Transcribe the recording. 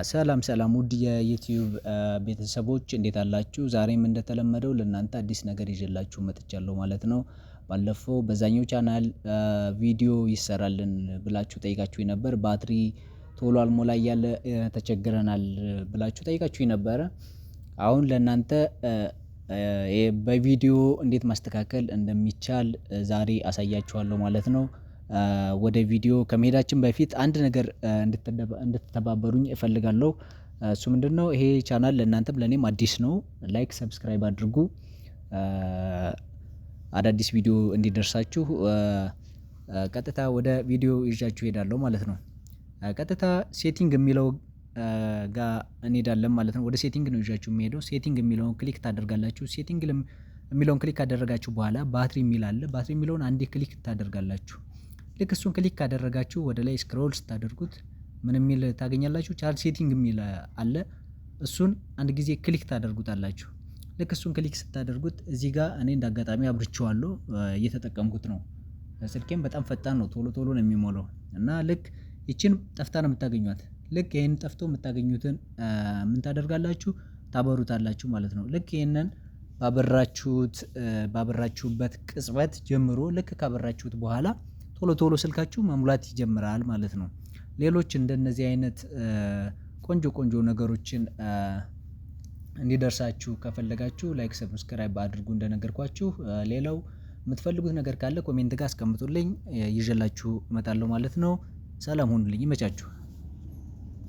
ሰላም ሰላም ውድ የዩቲዩብ ቤተሰቦች እንዴት አላችሁ? ዛሬም እንደተለመደው ለእናንተ አዲስ ነገር ይዤላችሁ መጥቻለሁ ማለት ነው። ባለፈው በዛኛው ቻናል ቪዲዮ ይሰራልን ብላችሁ ጠይቃችሁኝ ነበር። ባትሪ ቶሎ አልሞላ እያለ ተቸግረናል ብላችሁ ጠይቃችሁኝ ነበረ። አሁን ለእናንተ በቪዲዮ እንዴት ማስተካከል እንደሚቻል ዛሬ አሳያችኋለሁ ማለት ነው። ወደ ቪዲዮ ከመሄዳችን በፊት አንድ ነገር እንድትተባበሩኝ እፈልጋለሁ። እሱ ምንድነው? ይሄ ቻናል ለእናንተም ለኔም አዲስ ነው። ላይክ ሰብስክራይብ አድርጉ። አዳዲስ ቪዲዮ እንዲደርሳችሁ ቀጥታ ወደ ቪዲዮ ይዣችሁ እሄዳለሁ ማለት ነው። ቀጥታ ሴቲንግ የሚለው ጋር እንሄዳለን ማለት ነው። ወደ ሴቲንግ ነው ይዣችሁ የሚሄደው። ሴቲንግ የሚለውን ክሊክ ታደርጋላችሁ። ሴቲንግ የሚለውን ክሊክ ካደረጋችሁ በኋላ ባትሪ የሚል አለ። ባትሪ የሚለውን አንዴ ክሊክ ታደርጋላችሁ። ልክ እሱን ክሊክ ካደረጋችሁ ወደ ላይ ስክሮል ስታደርጉት ምን የሚል ታገኛላችሁ? ቻርጅ ሴቲንግ የሚል አለ። እሱን አንድ ጊዜ ክሊክ ታደርጉታላችሁ። ልክ እሱን ክሊክ ስታደርጉት እዚህ ጋር እኔ እንደ አጋጣሚ አብርቼዋለሁ፣ እየተጠቀምኩት ነው። ስልኬም በጣም ፈጣን ነው፣ ቶሎ ቶሎ ነው የሚሞላው እና ልክ ይቺን ጠፍታ ነው የምታገኟት። ልክ ይሄን ጠፍቶ የምታገኙትን ምን ታደርጋላችሁ? ታበሩታላችሁ ማለት ነው። ልክ ይሄንን ባበራችሁበት ቅጽበት ጀምሮ ልክ ካበራችሁት በኋላ ቶሎ ቶሎ ስልካችሁ መሙላት ይጀምራል ማለት ነው። ሌሎች እንደነዚህ አይነት ቆንጆ ቆንጆ ነገሮችን እንዲደርሳችሁ ከፈለጋችሁ ላይክ ሰብስክራይብ አድርጉ እንደነገርኳችሁ። ሌላው የምትፈልጉት ነገር ካለ ኮሜንት ጋር አስቀምጡልኝ፣ ይዤላችሁ እመጣለሁ ማለት ነው። ሰላም ሁኑልኝ፣ ይመቻችሁ።